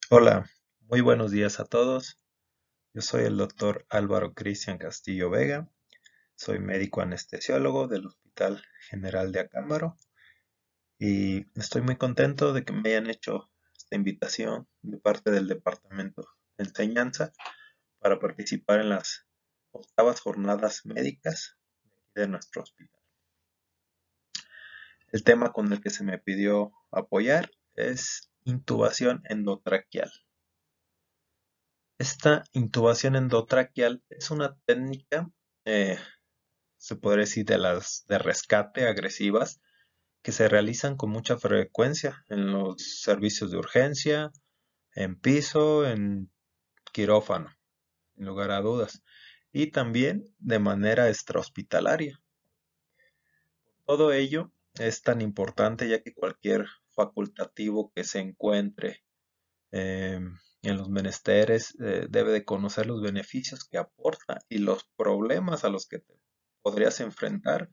Hola, muy buenos días a todos. Yo soy el doctor Álvaro Cristian Castillo Vega. Soy médico anestesiólogo del Hospital General de Acámbaro y estoy muy contento de que me hayan hecho esta invitación de parte del Departamento de Enseñanza para participar en las octavas jornadas médicas de nuestro hospital. El tema con el que se me pidió apoyar es intubación endotraqueal. Esta intubación endotraqueal es una técnica, eh, se podría decir, de las de rescate agresivas que se realizan con mucha frecuencia en los servicios de urgencia, en piso, en quirófano, sin lugar a dudas, y también de manera extrahospitalaria. Todo ello es tan importante ya que cualquier facultativo que se encuentre eh, en los menesteres, debe de conocer los beneficios que aporta y los problemas a los que te podrías enfrentar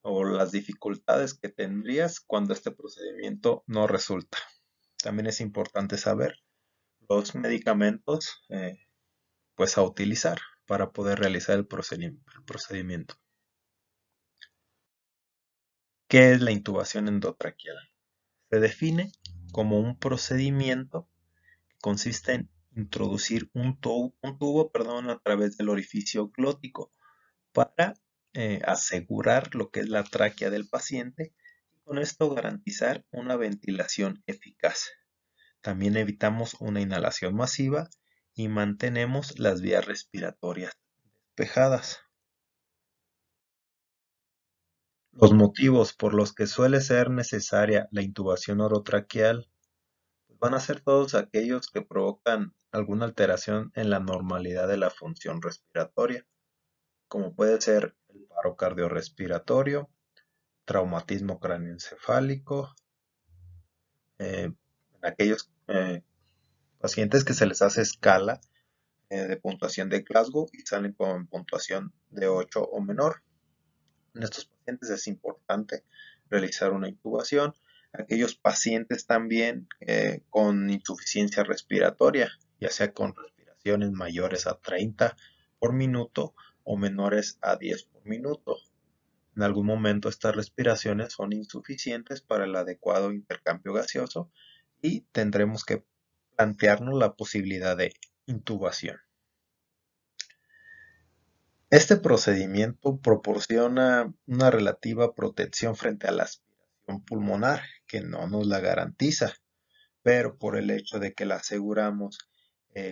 o las dificultades que tendrías cuando este procedimiento no resulta. También es importante saber los medicamentos pues a utilizar para poder realizar el procedimiento. ¿Qué es la intubación endotraqueal? Se define como un procedimiento consiste en introducir un tubo, a través del orificio glótico para asegurar lo que es la tráquea del paciente y con esto garantizar una ventilación eficaz. También evitamos una inhalación masiva y mantenemos las vías respiratorias despejadas. Los motivos por los que suele ser necesaria la intubación orotraqueal van a ser todos aquellos que provocan alguna alteración en la normalidad de la función respiratoria, como puede ser el paro cardiorrespiratorio, traumatismo cráneoencefálico, en aquellos pacientes que se les hace escala de puntuación de Glasgow y salen con puntuación de 8 o menor. En estos pacientes es importante realizar una intubación. Aquellos pacientes también con insuficiencia respiratoria, ya sea con respiraciones mayores a 30 por minuto o menores a 10 por minuto. En algún momento estas respiraciones son insuficientes para el adecuado intercambio gaseoso y tendremos que plantearnos la posibilidad de intubación. Este procedimiento proporciona una relativa protección frente a la aspiración pulmonar, que no nos la garantiza, pero por el hecho de que la aseguramos,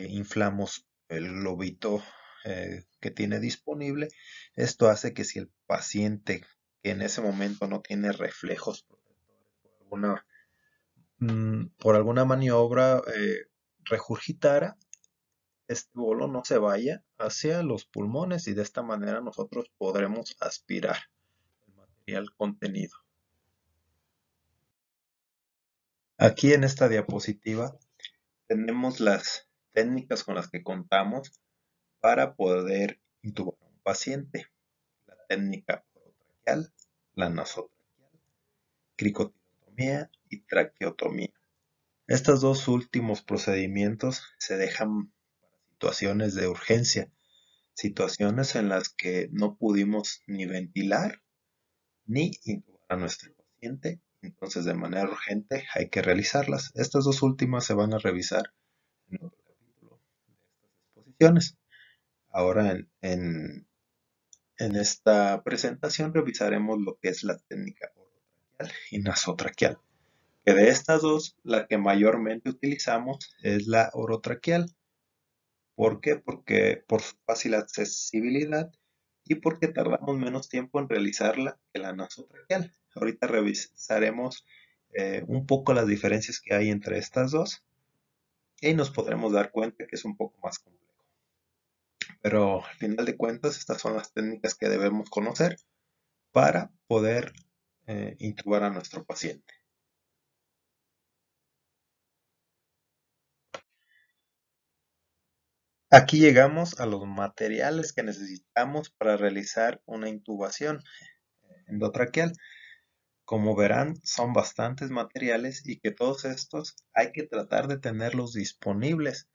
inflamos el globito que tiene disponible. Esto hace que si el paciente que en ese momento no tiene reflejos protectores por alguna maniobra regurgitara, este bolo no se vaya hacia los pulmones y de esta manera nosotros podremos aspirar el material contenido. Aquí en esta diapositiva tenemos las técnicas con las que contamos para poder intubar a un paciente. La técnica orotraqueal, la nasotraqueal, cricotilotomía y traqueotomía. Estos dos últimos procedimientos se dejan para situaciones de urgencia, situaciones en las que no pudimos ni ventilar ni intubar a nuestro paciente, entonces de manera urgente hay que realizarlas. Estas dos últimas se van a revisar en otro capítulo de estas exposiciones. Ahora en esta presentación revisaremos lo que es la técnica orotraqueal y nasotraqueal, que de estas dos la que mayormente utilizamos es la orotraqueal. ¿Por qué? Porque por su fácil accesibilidad y porque tardamos menos tiempo en realizarla que la nasotraqueal. Ahorita revisaremos un poco las diferencias que hay entre estas dos y nos podremos dar cuenta que es un poco más complejo. Pero al final de cuentas, estas son las técnicas que debemos conocer para poder intubar a nuestro paciente. Aquí llegamos a los materiales que necesitamos para realizar una intubación endotraqueal. Como verán, son bastantes materiales y que todos estos hay que tratar de tenerlos disponibles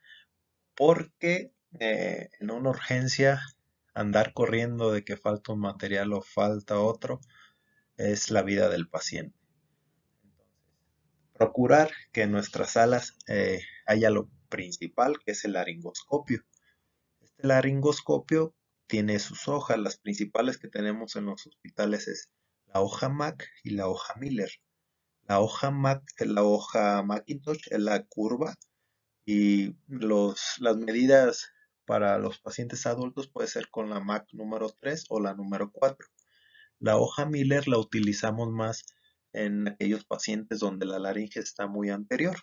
porque en una urgencia andar corriendo de que falta un material o falta otro es la vida del paciente. Procurar que en nuestras salas haya lo principal, que es el laringoscopio. Este laringoscopio tiene sus hojas, las principales que tenemos en los hospitales es la hoja Mac y la hoja Miller. La hoja Mac, la hoja Macintosh es la curva y las medidas para los pacientes adultos puede ser con la Mac número 3 o la número 4. La hoja Miller la utilizamos más en aquellos pacientes donde la laringe está muy anterior,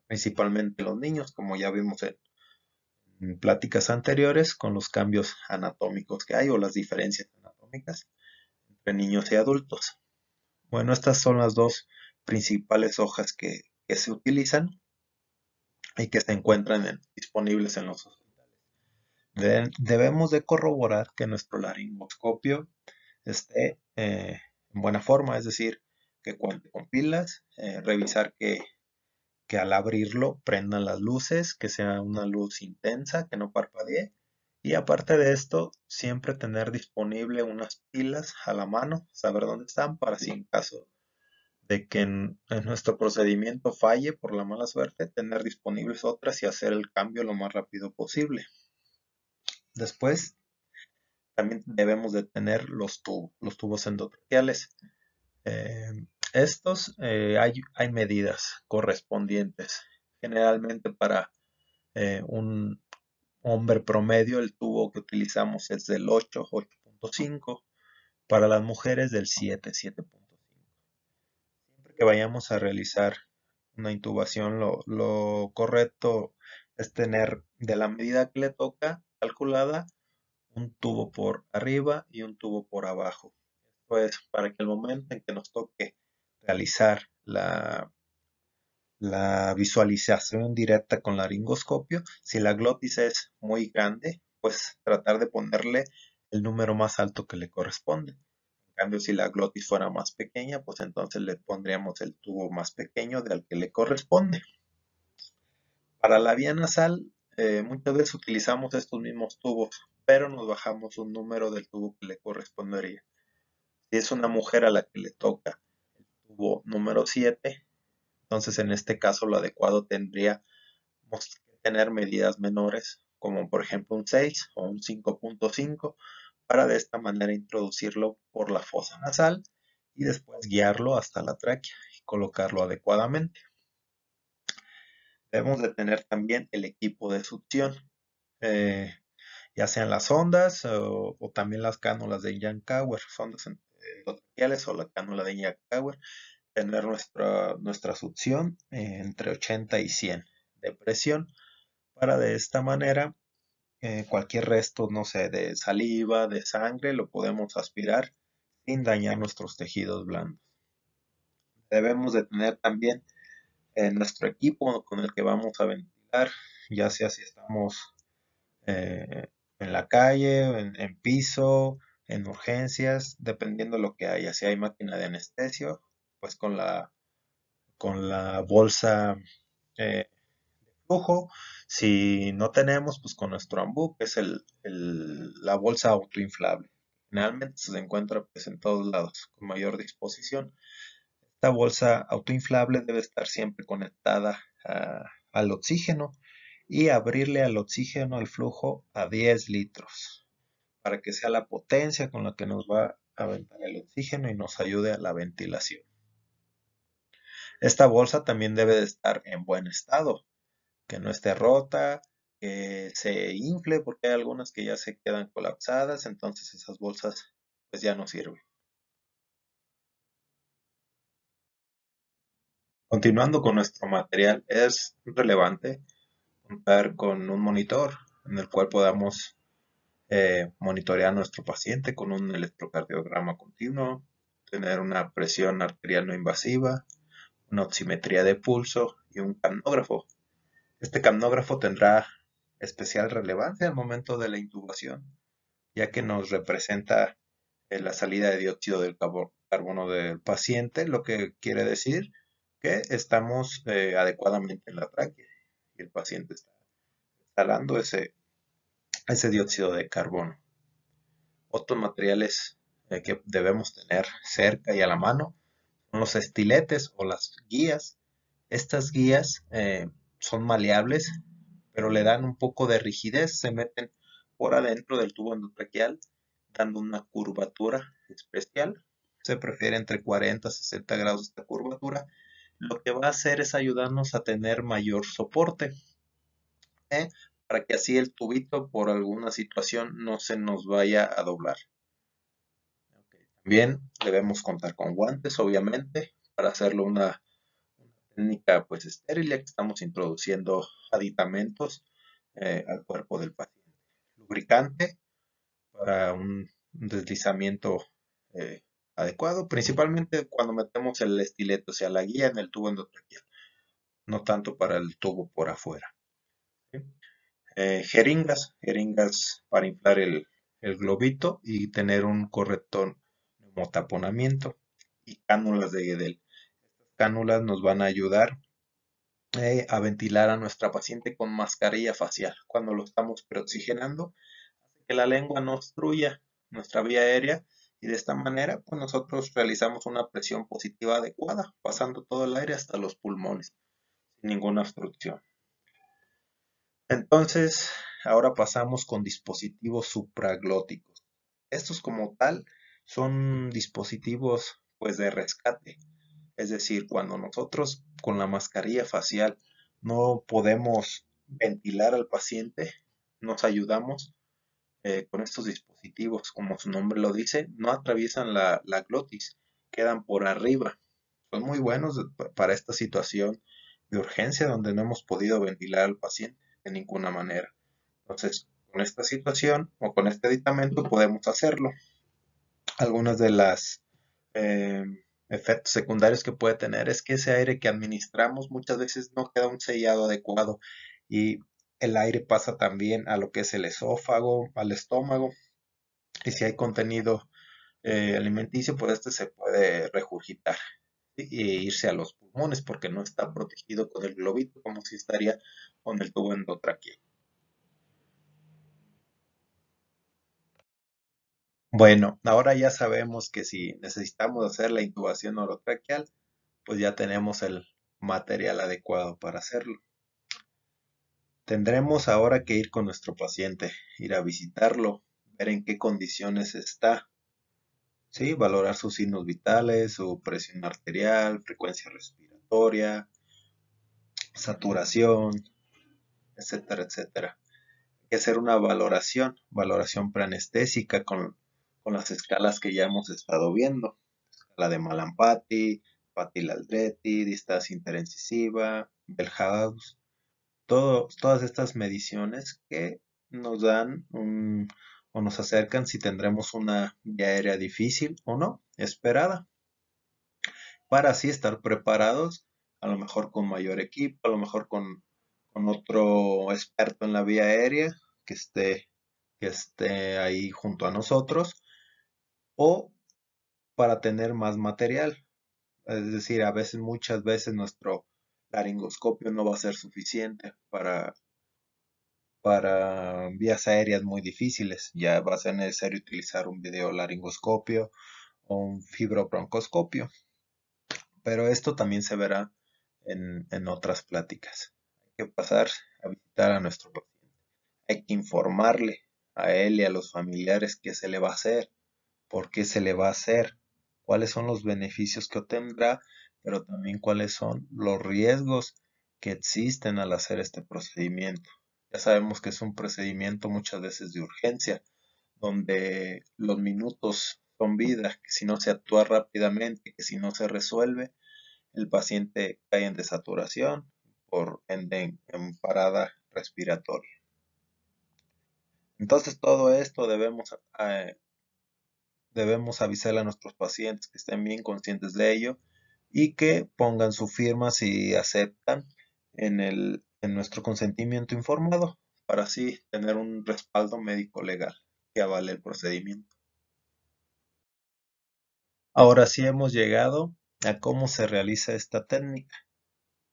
principalmente los niños, como ya vimos en pláticas anteriores, con los cambios anatómicos que hay o las diferencias anatómicas entre niños y adultos. Bueno, estas son las dos principales hojas que se utilizan y que se encuentran disponibles en los hospitales. Debemos de corroborar que nuestro laringoscopio esté en buena forma, es decir, que cuente con pilas, revisar que al abrirlo prendan las luces, que sea una luz intensa, que no parpadee. Y aparte de esto, siempre tener disponible unas pilas a la mano, saber dónde están para si en caso de que en nuestro procedimiento falle por la mala suerte, tener disponibles otras y hacer el cambio lo más rápido posible. Después, también debemos de tener los tubos endotraqueales. Estos hay medidas correspondientes. Generalmente para un hombre promedio el tubo que utilizamos es del 8, 8.5. Para las mujeres del 7, 7.5. Siempre que vayamos a realizar una intubación, lo correcto es tener de la medida que le toca calculada un tubo por arriba y un tubo por abajo. Esto es para que el momento en que nos toque realizar la visualización directa con laringoscopio, si la glotis es muy grande, pues tratar de ponerle el número más alto que le corresponde. En cambio, si la glotis fuera más pequeña, pues entonces le pondríamos el tubo más pequeño del que le corresponde. Para la vía nasal, muchas veces utilizamos estos mismos tubos, pero nos bajamos un número del tubo que le correspondería. Si es una mujer a la que le toca el tubo número 7, entonces en este caso lo adecuado tendríamos que tener medidas menores, como por ejemplo un 6 o un 5.5, para de esta manera introducirlo por la fosa nasal y después guiarlo hasta la tráquea y colocarlo adecuadamente. Debemos de tener también el equipo de succión, eh, ya sean las sondas o también las cánulas de Yankauer, sondas endotraqueales o la cánula de Yankauer, tener nuestra succión entre 80 y 100 de presión para de esta manera cualquier resto, no sé, de saliva, de sangre, lo podemos aspirar sin dañar nuestros tejidos blandos. Debemos de tener también nuestro equipo con el que vamos a ventilar, ya sea si estamos en la calle, en piso, en urgencias, dependiendo de lo que haya. Si hay máquina de anestesio, pues con la bolsa de flujo. Si no tenemos, pues con nuestro ambú, que es la bolsa autoinflable. Generalmente se encuentra pues, en todos lados, con mayor disposición. Esta bolsa autoinflable debe estar siempre conectada al oxígeno y abrirle al oxígeno al flujo a 10 litros para que sea la potencia con la que nos va a aventar el oxígeno y nos ayude a la ventilación. Esta bolsa también debe de estar en buen estado, que no esté rota, que se infle porque hay algunas que ya se quedan colapsadas, entonces esas bolsas pues ya no sirven. Continuando con nuestro material, es relevante contar con un monitor en el cual podamos monitorear a nuestro paciente con un electrocardiograma continuo, tener una presión arterial no invasiva, una oximetría de pulso y un capnógrafo. Este capnógrafo tendrá especial relevancia al momento de la intubación, ya que nos representa la salida de dióxido de carbono del paciente, lo que quiere decir que estamos adecuadamente en la tráquea y el paciente está exhalando ese dióxido de carbono. Otros materiales que debemos tener cerca y a la mano son los estiletes o las guías. Estas guías son maleables, pero le dan un poco de rigidez, se meten por adentro del tubo endotraqueal, dando una curvatura especial. Se prefiere entre 40 y 60 grados esta curvatura. Lo que va a hacer es ayudarnos a tener mayor soporte, ¿eh? Para que así el tubito por alguna situación no se nos vaya a doblar. También debemos contar con guantes, obviamente, para hacerlo una técnica pues estéril, ya que estamos introduciendo aditamentos al cuerpo del paciente. Lubricante para un deslizamiento eh, adecuado, principalmente cuando metemos el estilete, o sea, la guía en el tubo endotraqueal, no tanto para el tubo por afuera. ¿Sí? Jeringas para inflar el globito y tener un correcto neumotaponamiento y cánulas de Guedel. Estas cánulas nos van a ayudar a ventilar a nuestra paciente con mascarilla facial. Cuando lo estamos preoxigenando, hace que la lengua no obstruya nuestra vía aérea y de esta manera pues nosotros realizamos una presión positiva adecuada, pasando todo el aire hasta los pulmones, sin ninguna obstrucción. Entonces, ahora pasamos con dispositivos supraglóticos. Estos como tal son dispositivos pues de rescate. Es decir, cuando nosotros con la mascarilla facial no podemos ventilar al paciente, nos ayudamos con estos dispositivos, como su nombre lo dice, no atraviesan la glotis, quedan por arriba. Son muy buenos para esta situación de urgencia donde no hemos podido ventilar al paciente de ninguna manera. Entonces, con esta situación o con este aditamento podemos hacerlo. Algunas de las eh, efectos secundarios que puede tener es que ese aire que administramos muchas veces no queda un sellado adecuado y el aire pasa también a lo que es el esófago, al estómago, y si hay contenido alimenticio, pues este se puede regurgitar e irse a los pulmones porque no está protegido con el globito como si estaría con el tubo endotraqueal. Bueno, ahora ya sabemos que si necesitamos hacer la intubación orotraqueal, pues ya tenemos el material adecuado para hacerlo. Tendremos ahora que ir con nuestro paciente, ir a visitarlo, ver en qué condiciones está, ¿sí? Valorar sus signos vitales, su presión arterial, frecuencia respiratoria, saturación, etcétera, etcétera. Hay que hacer una valoración preanestésica con las escalas que ya hemos estado viendo. La de Malampati, Patti-Aldrete, distancia interincisiva, Bellhaus, todas estas mediciones que nos dan o nos acercan si tendremos una vía aérea difícil o no, esperada, para así estar preparados, a lo mejor con mayor equipo, a lo mejor con otro experto en la vía aérea que esté ahí junto a nosotros, o para tener más material. Es decir, muchas veces nuestro laringoscopio no va a ser suficiente para vías aéreas muy difíciles. Ya va a ser necesario utilizar un videolaringoscopio o un fibrobroncoscopio. Pero esto también se verá en otras pláticas. Hay que pasar a visitar a nuestro paciente. Hay que informarle a él y a los familiares qué se le va a hacer, por qué se le va a hacer, cuáles son los beneficios que obtendrá, pero también cuáles son los riesgos que existen al hacer este procedimiento. Ya sabemos que es un procedimiento muchas veces de urgencia, donde los minutos son vida, que si no se actúa rápidamente, que si no se resuelve, el paciente cae en desaturación en parada respiratoria. Entonces todo esto debemos avisarle a nuestros pacientes que estén bien conscientes de ello y que pongan su firma si aceptan en nuestro consentimiento informado para así tener un respaldo médico legal que avale el procedimiento. Ahora sí hemos llegado a cómo se realiza esta técnica.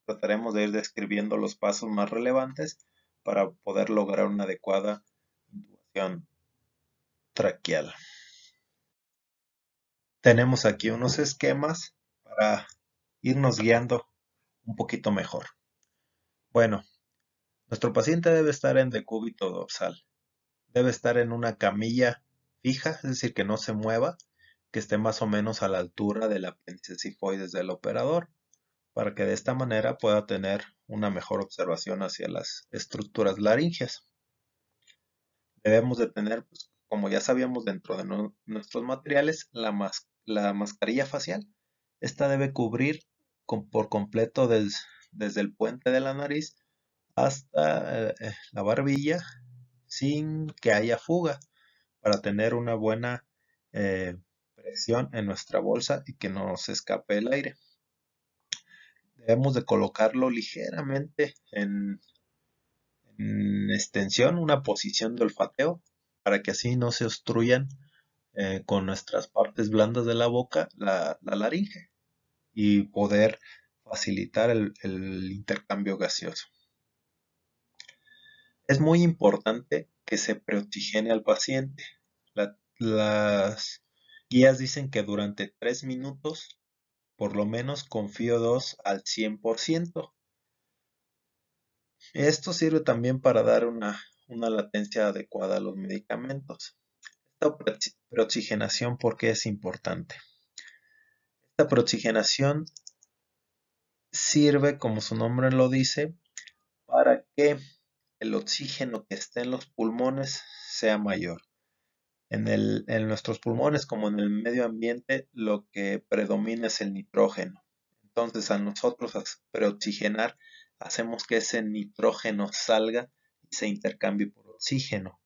Trataremos de ir describiendo los pasos más relevantes para poder lograr una adecuada intubación traqueal. Tenemos aquí unos esquemas para irnos guiando un poquito mejor. Bueno, nuestro paciente debe estar en decúbito dorsal. Debe estar en una camilla fija, es decir, que no se mueva, que esté más o menos a la altura del apéndice sifoides del operador, para que de esta manera pueda tener una mejor observación hacia las estructuras laringeas. Debemos de tener, pues, como ya sabíamos dentro de nuestros materiales, la mascarilla facial. Esta debe cubrir por completo desde el puente de la nariz hasta la barbilla sin que haya fuga para tener una buena eh, presión en nuestra bolsa y que no se escape el aire. Debemos de colocarlo ligeramente en extensión, una posición de olfateo, para que así no se obstruyan con nuestras partes blandas de la boca la laringe y poder facilitar el intercambio gaseoso. Es muy importante que se preoxigene al paciente. Las guías dicen que durante 3 minutos, por lo menos con FiO2 al 100%. Esto sirve también para dar una latencia adecuada a los medicamentos. Esta preoxigenación, ¿por qué es importante? Esta preoxigenación sirve, como su nombre lo dice, para que el oxígeno que esté en los pulmones sea mayor. En nuestros pulmones, como en el medio ambiente, lo que predomina es el nitrógeno. Entonces, a nosotros preoxigenar, hacemos que ese nitrógeno salga y se intercambie por oxígeno,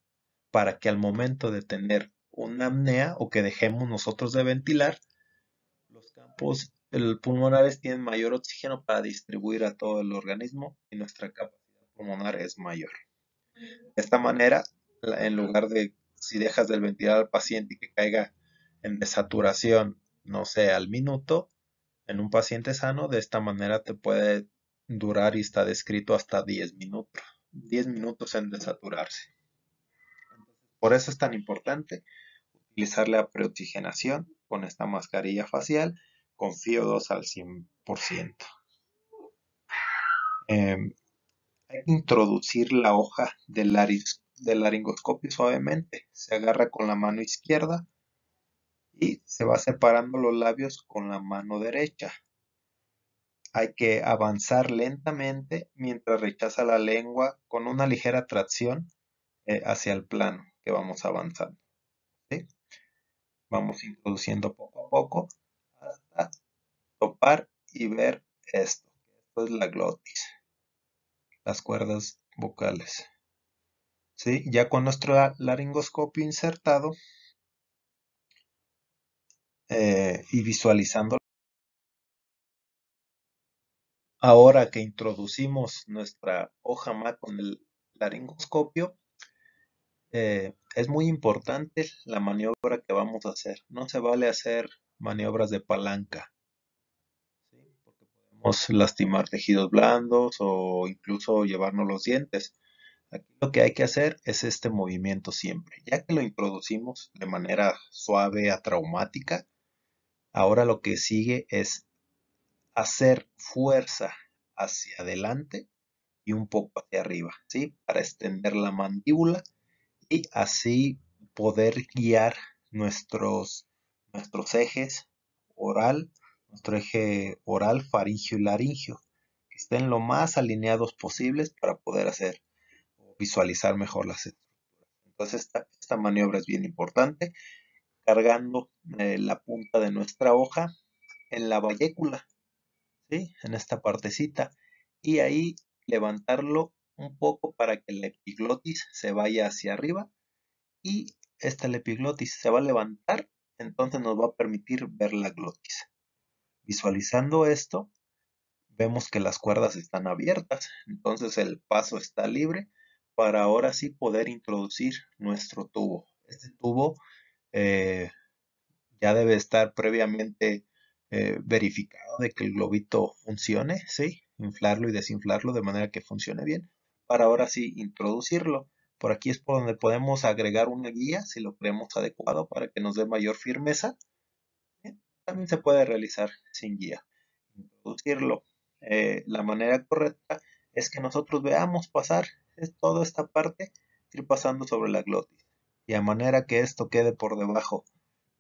para que al momento de tener una apnea o que dejemos nosotros de ventilar, los campos pulmonares tienen mayor oxígeno para distribuir a todo el organismo y nuestra capacidad pulmonar es mayor. De esta manera, en lugar de si dejas del ventilar al paciente y que caiga en desaturación, no sé, al minuto, en un paciente sano, de esta manera te puede durar y está descrito hasta 10 minutos. 10 minutos en desaturarse. Por eso es tan importante utilizar la preoxigenación con esta mascarilla facial con FiO2 al 100%. Hay que introducir la hoja del laringoscopio suavemente. Se agarra con la mano izquierda y se va separando los labios con la mano derecha. Hay que avanzar lentamente mientras rechaza la lengua con una ligera tracción hacia el plano que vamos avanzando. ¿Sí? Vamos introduciendo poco a poco hasta topar y ver esto. Esto es la glotis, las cuerdas vocales. ¿Sí? Ya con nuestro laringoscopio insertado y visualizando. Ahora que introducimos nuestra hoja MAC con el laringoscopio, es muy importante la maniobra que vamos a hacer. No se vale hacer maniobras de palanca, ¿sí? Porque podemos lastimar tejidos blandos o incluso llevarnos los dientes. Aquí lo que hay que hacer es este movimiento siempre. Ya que lo introducimos de manera suave, atraumática, ahora lo que sigue es hacer fuerza hacia adelante y un poco hacia arriba, ¿sí? Para extender la mandíbula y así poder guiar nuestros ejes oral, nuestro eje oral, faringio y laringio, que estén lo más alineados posibles para poder hacer o visualizar mejor las estructuras. Entonces esta maniobra es bien importante, cargando la punta de nuestra hoja en la vallécula, ¿sí? En esta partecita, y ahí levantarlo un poco para que la epiglotis se vaya hacia arriba y esta epiglotis se va a levantar, entonces nos va a permitir ver la glotis. Visualizando esto, vemos que las cuerdas están abiertas, entonces el paso está libre para ahora sí poder introducir nuestro tubo. Este tubo ya debe estar previamente verificado de que el globito funcione, ¿sí? Inflarlo y desinflarlo de manera que funcione bien, para ahora sí introducirlo. Por aquí es por donde podemos agregar una guía si lo creemos adecuado para que nos dé mayor firmeza. También se puede realizar sin guía. Introducirlo. La manera correcta es que nosotros veamos pasar toda esta parte, ir pasando sobre la glotis. Y a manera que esto quede por debajo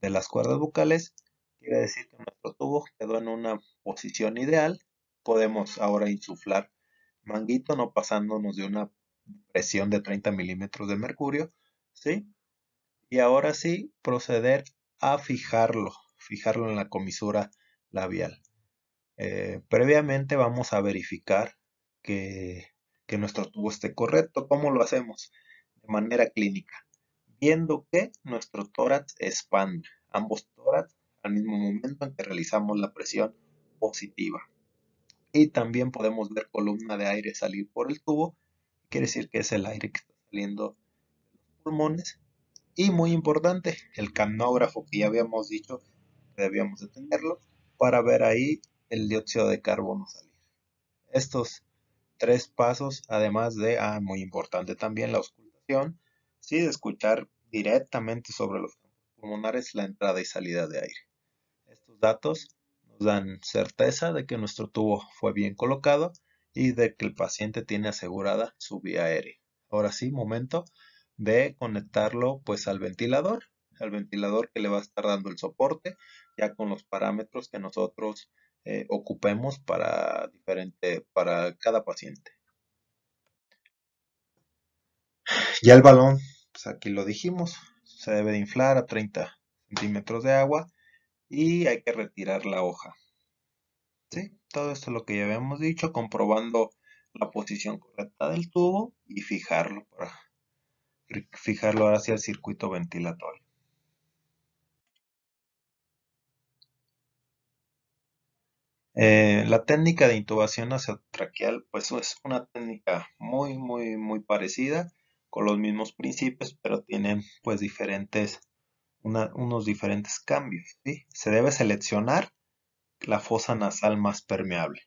de las cuerdas bucales, quiere decir que nuestro tubo quedó en una posición ideal. Podemos ahora insuflar manguito, no pasándonos de una presión de 30 milímetros de mercurio, ¿sí? Y ahora sí, proceder a fijarlo en la comisura labial. Previamente vamos a verificar que, que nuestro tubo esté correcto. ¿Cómo lo hacemos? De manera clínica, viendo que nuestro tórax expande, ambos tórax al mismo momento en que realizamos la presión positiva. Y también podemos ver columna de aire salir por el tubo, quiere decir que es el aire que está saliendo de los pulmones. Y muy importante, el canógrafo que ya habíamos dicho que debíamos de tenerlo para ver ahí el dióxido de carbono salir. Estos tres pasos, además de, muy importante también la auscultación, sí, de escuchar directamente sobre los campos pulmonares la entrada y salida de aire. Estos datos nos dan certeza de que nuestro tubo fue bien colocado y de que el paciente tiene asegurada su vía aérea. Ahora sí, momento de conectarlo pues al ventilador que le va a estar dando el soporte, ya con los parámetros que nosotros ocupemos para cada paciente. Ya el balón, pues aquí lo dijimos, se debe de inflar a 30 centímetros de agua y hay que retirar la hoja. Sí, todo esto es lo que ya habíamos dicho, comprobando la posición correcta del tubo y fijarlo ahora hacia el circuito ventilatorio. La técnica de intubación nasotraqueal, pues es una técnica muy parecida, con los mismos principios, pero tienen pues unos diferentes cambios, ¿sí? Se debe seleccionar la fosa nasal más permeable.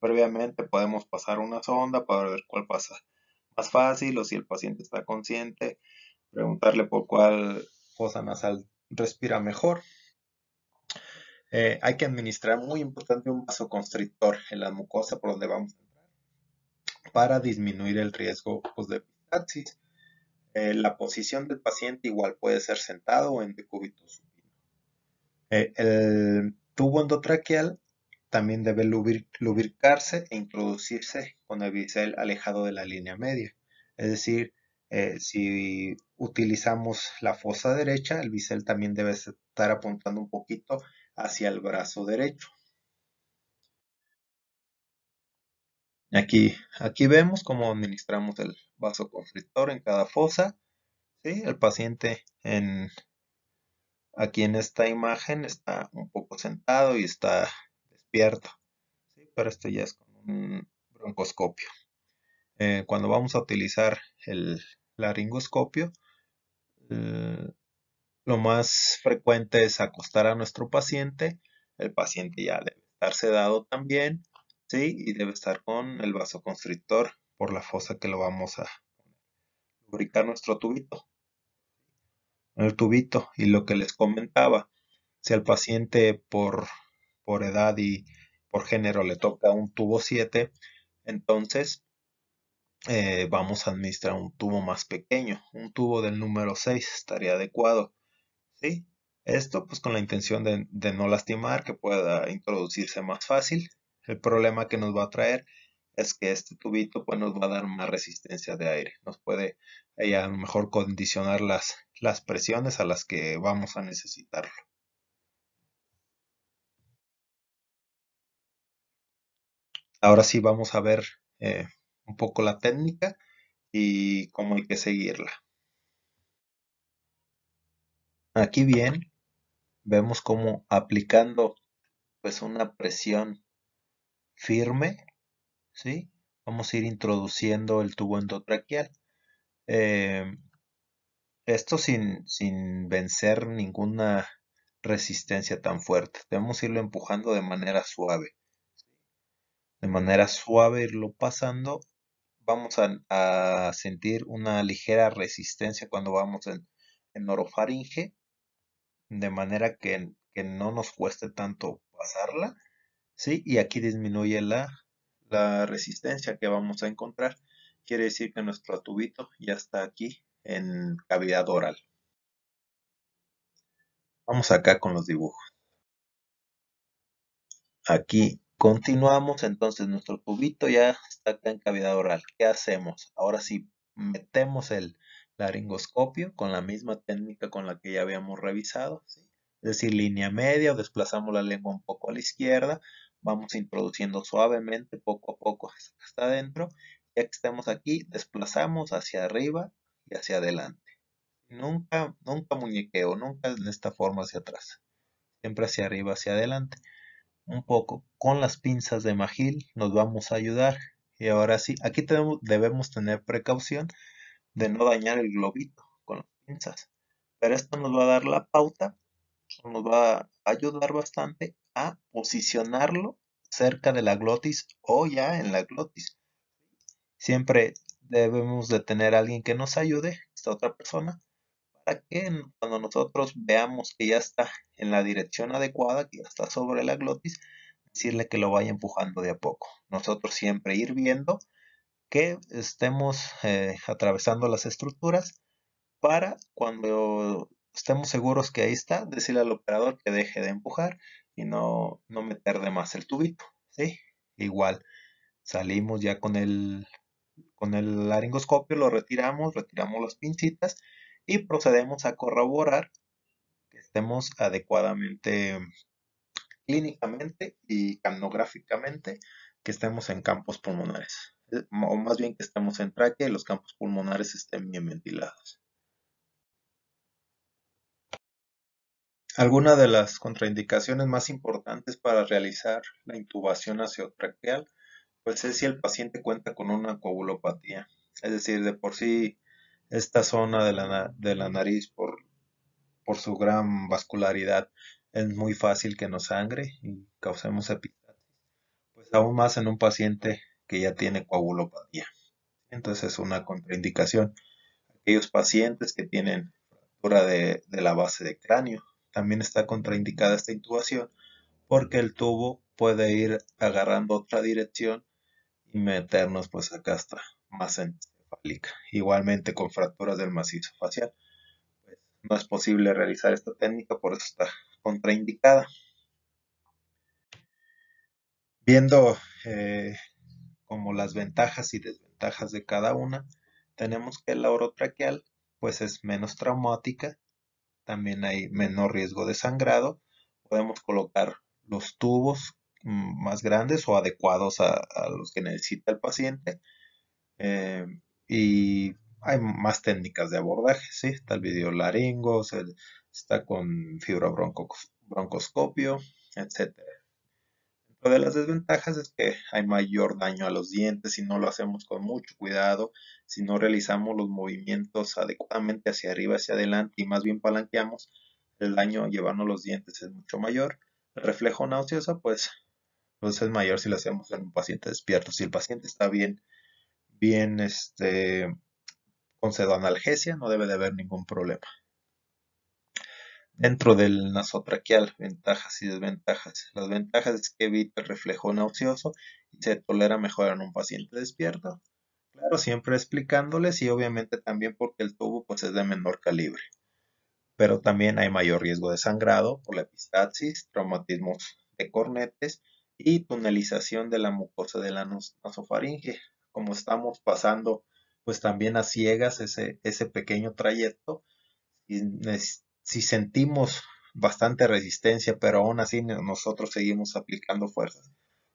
Previamente podemos pasar una sonda para ver cuál pasa más fácil o si el paciente está consciente, preguntarle por cuál fosa nasal respira mejor. Hay que administrar, muy importante, un vasoconstrictor en la mucosa por donde vamos a entrar para disminuir el riesgo pues, de epistaxis. La posición del paciente igual puede ser sentado o en decúbito supino. El tubo endotraqueal también debe lubricarse e introducirse con el bisel alejado de la línea media. Es decir, si utilizamos la fosa derecha, el bisel también debe estar apuntando un poquito hacia el brazo derecho. Aquí vemos cómo administramos el vasoconstrictor en cada fosa. ¿Sí? El paciente aquí en esta imagen está un poco sentado y está despierto. ¿Sí? Pero esto ya es con un broncoscopio. Cuando vamos a utilizar el laringoscopio, eh, lo más frecuente es acostar a nuestro paciente. El paciente ya debe estar sedado también, ¿sí? Y debe estar con el vasoconstrictor por la fosa que lo vamos a lubricar nuestro tubito. El tubito y lo que les comentaba, si al paciente por edad y por género le toca un tubo 7, entonces vamos a administrar un tubo más pequeño, un tubo del número 6 estaría adecuado, ¿sí? Esto pues con la intención de no lastimar, que pueda introducirse más fácil. El problema que nos va a traer es que este tubito pues nos va a dar más resistencia de aire, nos puede a lo mejor condicionar las presiones a las que vamos a necesitarlo. Ahora sí vamos a ver un poco la técnica y cómo hay que seguirla. Aquí bien, vemos cómo aplicando pues una presión firme, ¿sí? Vamos a ir introduciendo el tubo endotraqueal. Eh, Esto sin vencer ninguna resistencia tan fuerte. Debemos irlo empujando de manera suave. De manera suave irlo pasando. Vamos a sentir una ligera resistencia cuando vamos en orofaringe, de manera que no nos cueste tanto pasarla, ¿sí? Y aquí disminuye la resistencia que vamos a encontrar. Quiere decir que nuestro tubito ya está aquí en cavidad oral. Vamos acá con los dibujos. Aquí continuamos, entonces nuestro tubito ya está acá en cavidad oral. ¿Qué hacemos? Ahora sí, metemos el laringoscopio con la misma técnica con la que ya habíamos revisado, ¿sí? Es decir, línea media o desplazamos la lengua un poco a la izquierda, vamos introduciendo suavemente poco a poco hasta adentro. Ya que estemos aquí, desplazamos hacia arriba y hacia adelante. Nunca, nunca muñequeo, nunca en esta forma hacia atrás. Siempre hacia arriba, hacia adelante un poco con las pinzas de Magil nos vamos a ayudar. Y ahora sí, aquí debemos tener precaución de no dañar el globito con las pinzas. Pero esto nos va a dar la pauta, nos va a ayudar bastante a posicionarlo cerca de la glotis o ya en la glotis. Siempre debemos de tener a alguien que nos ayude, esta otra persona, para que cuando nosotros veamos que ya está en la dirección adecuada, que ya está sobre la glotis, decirle que lo vaya empujando de a poco. Nosotros siempre ir viendo que estemos atravesando las estructuras para cuando estemos seguros que ahí está, decirle al operador que deje de empujar y no meter de más el tubito, ¿sí? Igual, salimos ya con el laringoscopio, lo retiramos las pincitas y procedemos a corroborar que estemos adecuadamente clínicamente y camnográficamente, que estemos en campos pulmonares, o más bien que estemos en tráquea y los campos pulmonares estén bien ventilados. Alguna de las contraindicaciones más importantes para realizar la intubación nasotraqueal, pues es si el paciente cuenta con una coagulopatía, es decir, de por sí esta zona de la nariz por su gran vascularidad es muy fácil que nos sangre y causemos epistaxis, pues aún más en un paciente que ya tiene coagulopatía. Entonces es una contraindicación. Aquellos pacientes que tienen fractura de la base de cráneo, también está contraindicada esta intubación porque el tubo puede ir agarrando otra dirección y meternos pues acá hasta más encefálica. Igualmente con fracturas del macizo facial, pues no es posible realizar esta técnica, por eso está contraindicada. Viendo como las ventajas y desventajas de cada una, tenemos que la orotraqueal pues es menos traumática, también hay menor riesgo de sangrado, podemos colocar los tubos más grandes o adecuados a los que necesita el paciente, eh, y hay más técnicas de abordaje, ¿sí? Está el videolaringo, está con fibrobroncoscopio, etcétera. Lo de las desventajas es que hay mayor daño a los dientes si no lo hacemos con mucho cuidado, si no realizamos los movimientos adecuadamente hacia arriba, hacia adelante y más bien palanqueamos, el daño a llevarnos los dientes es mucho mayor. El reflejo nauseoso, pues es mayor si lo hacemos en un paciente despierto. Si el paciente está bien, con pseudoanalgesia, no debe de haber ningún problema. Dentro del nasotraqueal, ventajas y desventajas. Las ventajas es que evita el reflejo nauseoso y se tolera mejor en un paciente despierto. Claro, siempre explicándoles y obviamente también porque el tubo pues es de menor calibre. Pero también hay mayor riesgo de sangrado por la epistaxis, traumatismos de cornetes y tunelización de la mucosa de la nasofaringe. Como estamos pasando pues también a ciegas ese pequeño trayecto, y si sentimos bastante resistencia, pero aún así nosotros seguimos aplicando fuerzas,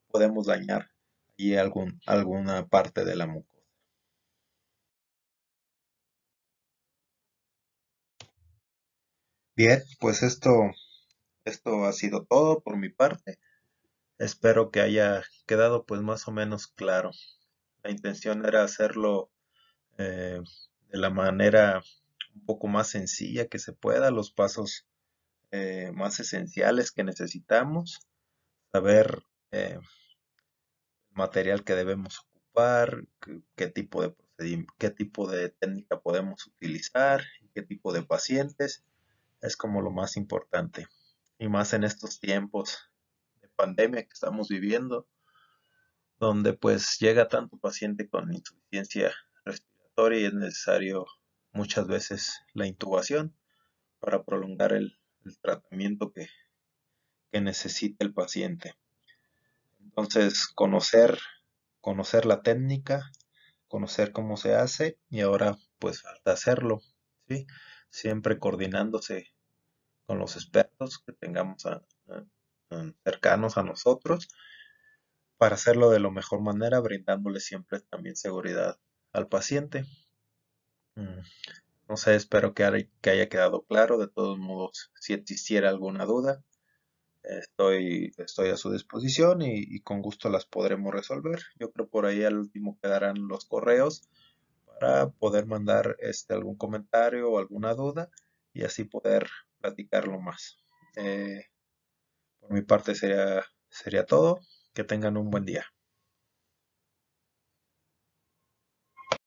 podemos dañar allí alguna parte de la mucosa. Bien, pues esto ha sido todo por mi parte. Espero que haya quedado pues más o menos claro. La intención era hacerlo de la manera un poco más sencilla que se pueda, los pasos más esenciales que necesitamos, saber material que debemos ocupar, qué tipo de qué tipo de técnica podemos utilizar, qué tipo de pacientes, es como lo más importante. Y más en estos tiempos de pandemia que estamos viviendo, donde pues llega tanto paciente con insuficiencia respiratoria y es necesario muchas veces la intubación para prolongar el tratamiento que necesita el paciente. Entonces, conocer la técnica, conocer cómo se hace y ahora pues hasta hacerlo, ¿sí? Siempre coordinándose con los expertos que tengamos cercanos a nosotros para hacerlo de la mejor manera, brindándole siempre también seguridad al paciente. Mm, No sé, espero que haya quedado claro. De todos modos, si existiera alguna duda, estoy a su disposición y con gusto las podremos resolver. Yo creo por ahí al último quedarán los correos para poder mandar algún comentario o alguna duda y así poder platicarlo más. Por mi parte sería todo. Que tengan un buen día.